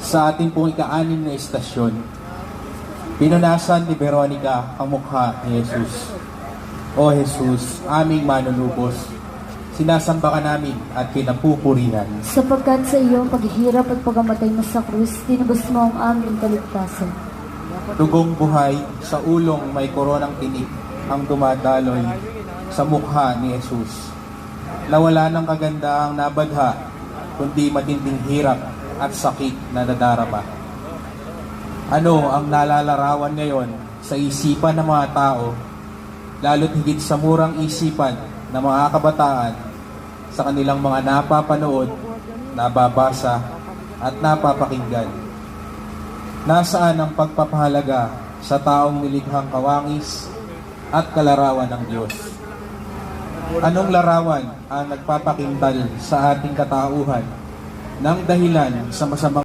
Sa ating pong ika-anim na estasyon, pinunasan ni Veronica ang mukha ni Jesus. O Jesus, aming manunubos, sinasamba ka namin at pinapupurihan. Sapagkat sa iyong paghihirap at pagamatay mo sa krus, tinubos mo ang aming kaligtasan. Dugong buhay sa ulong may koronang tinik ang dumadaloy sa mukha ni Jesus. Nawala ng kagandaang nabadha, kundi matinding hirap at sakit na nadarama. Ano ang nalalarawan ngayon sa isipan ng mga tao, lalo't higit sa murang isipan ng mga kabataan sa kanilang mga napapanood, nababasa at napapakinggan? Nasaan ang pagpapahalaga sa taong nilikhang kawangis at kalarawan ng Diyos? Anong larawan ang nagpapakindal sa ating katauhan ng dahilan sa masamang